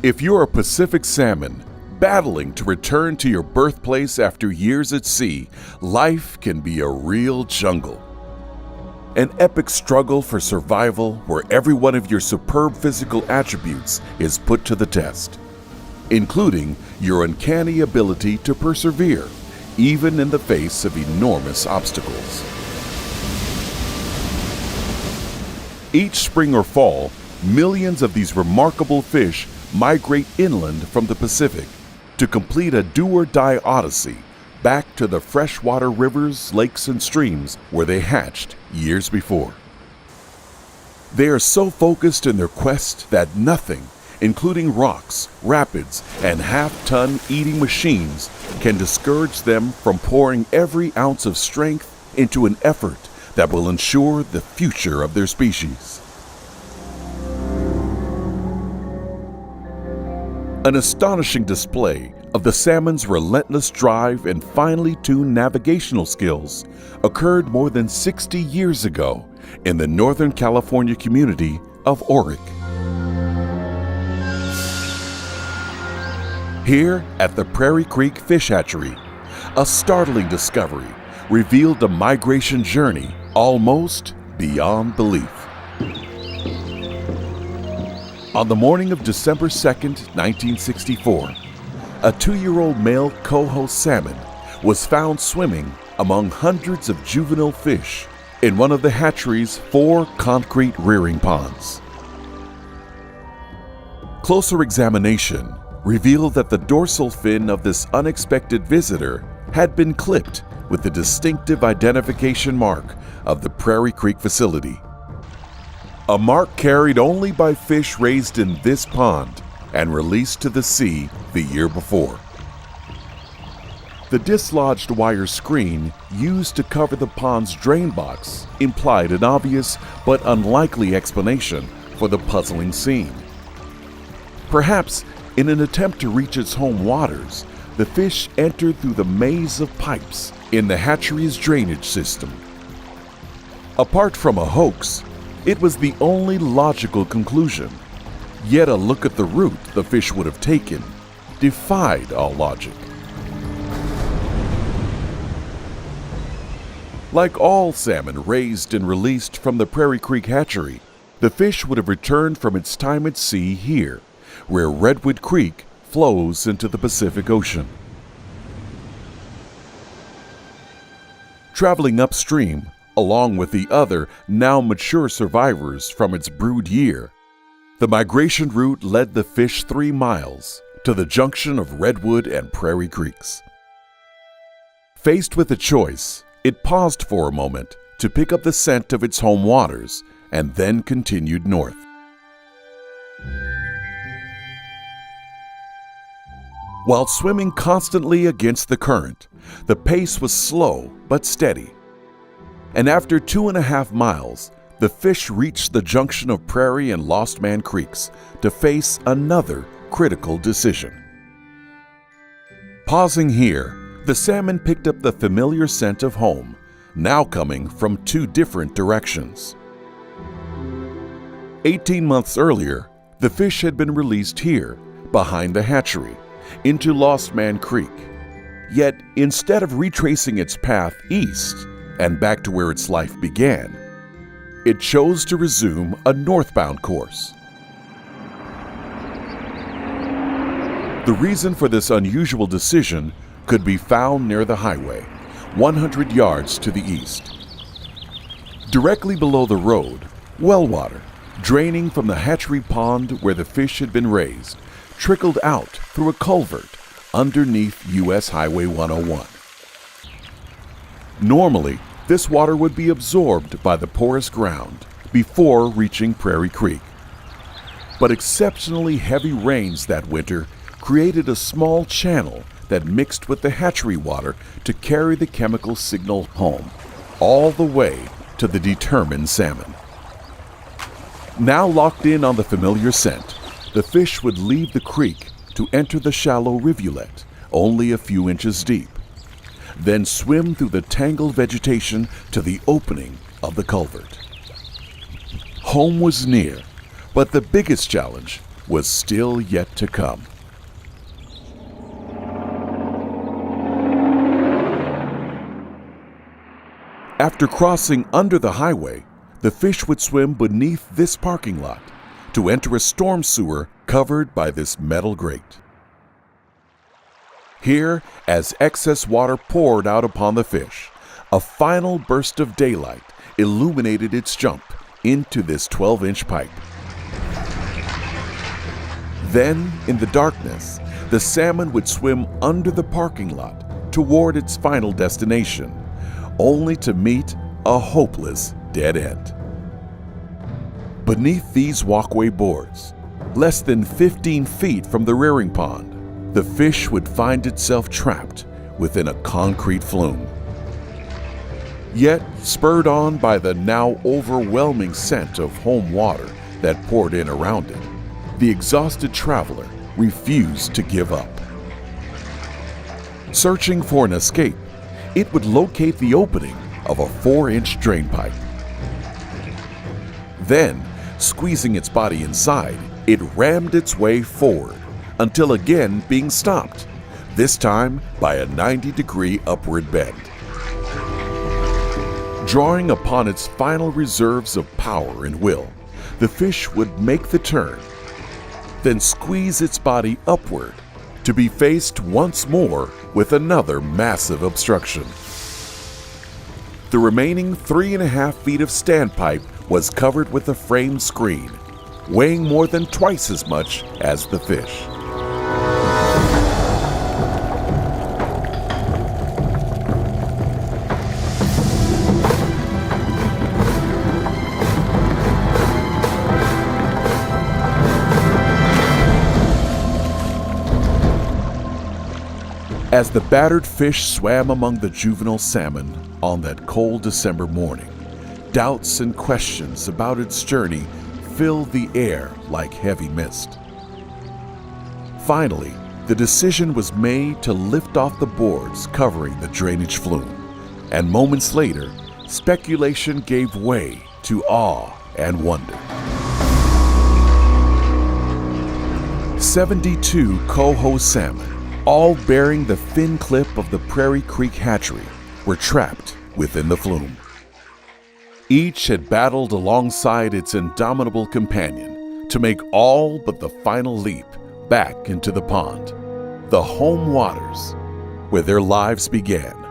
If you're a Pacific salmon battling to return to your birthplace after years at sea, life can be a real jungle. An epic struggle for survival where every one of your superb physical attributes is put to the test, including your uncanny ability to persevere, even in the face of enormous obstacles. Each spring or fall, millions of these remarkable fish migrate inland from the Pacific to complete a do-or-die odyssey back to the freshwater rivers, lakes, and streams where they hatched years before. They are so focused in their quest that nothing, including rocks, rapids, and half-ton eating machines, can discourage them from pouring every ounce of strength into an effort that will ensure the future of their species. An astonishing display of the salmon's relentless drive and finely tuned navigational skills occurred more than 60 years ago in the Northern California community of Oric. Here at the Prairie Creek Fish Hatchery, a startling discovery revealed a migration journey almost beyond belief. On the morning of December 2nd, 1964, a 2-year-old male coho salmon was found swimming among hundreds of juvenile fish in one of the hatchery's 4 concrete rearing ponds. Closer examination revealed that the dorsal fin of this unexpected visitor had been clipped with the distinctive identification mark of the Prairie Creek facility. A mark carried only by fish raised in this pond and released to the sea the year before. The dislodged wire screen used to cover the pond's drain box implied an obvious but unlikely explanation for the puzzling scene. Perhaps in an attempt to reach its home waters, the fish entered through the maze of pipes in the hatchery's drainage system. Apart from a hoax, it was the only logical conclusion. Yet a look at the route the fish would have taken defied all logic. Like all salmon raised and released from the Prairie Creek hatchery, the fish would have returned from its time at sea here, where Redwood Creek flows into the Pacific Ocean. Traveling upstream, along with the other now mature survivors from its brood year, the migration route led the fish 3 miles to the junction of Redwood and Prairie Creeks. Faced with a choice, it paused for a moment to pick up the scent of its home waters and then continued north. While swimming constantly against the current, the pace was slow but steady. And after 2.5 miles, the fish reached the junction of Prairie and Lost Man Creeks to face another critical decision. Pausing here, the salmon picked up the familiar scent of home, now coming from 2 different directions. 18 months earlier, the fish had been released here, behind the hatchery, into Lost Man Creek. Yet, instead of retracing its path east and back to where its life began, it chose to resume a northbound course. The reason for this unusual decision could be found near the highway, 100 yards to the east. Directly below the road, well water, draining from the hatchery pond where the fish had been raised, trickled out through a culvert underneath U.S. Highway 101. Normally, this water would be absorbed by the porous ground before reaching Prairie Creek. But exceptionally heavy rains that winter created a small channel that mixed with the hatchery water to carry the chemical signal home, all the way to the determined salmon. Now locked in on the familiar scent, the fish would leave the creek to enter the shallow rivulet, only a few inches deep, then swim through the tangled vegetation to the opening of the culvert. Home was near, but the biggest challenge was still yet to come. After crossing under the highway, the fish would swim beneath this parking lot to enter a storm sewer covered by this metal grate. Here, as excess water poured out upon the fish, a final burst of daylight illuminated its jump into this 12-inch pipe. Then, in the darkness, the salmon would swim under the parking lot toward its final destination, only to meet a hopeless dead end. Beneath these walkway boards, less than 15 feet from the rearing pond, the fish would find itself trapped within a concrete flume. Yet, spurred on by the now overwhelming scent of home water that poured in around it, the exhausted traveler refused to give up. Searching for an escape, it would locate the opening of a 4-inch drain pipe. Then, squeezing its body inside, it rammed its way forward until again being stopped, this time by a 90-degree upward bend. Drawing upon its final reserves of power and will, the fish would make the turn, then squeeze its body upward to be faced once more with another massive obstruction. The remaining 3.5 feet of standpipe was covered with a framed screen, weighing more than twice as much as the fish. As the battered fish swam among the juvenile salmon on that cold December morning, doubts and questions about its journey filled the air like heavy mist. Finally, the decision was made to lift off the boards covering the drainage flume, and moments later, speculation gave way to awe and wonder. 72 coho salmon, all bearing the fin clip of the Prairie Creek hatchery, were trapped within the flume. Each had battled alongside its indomitable companion to make all but the final leap back into the pond, the home waters where their lives began.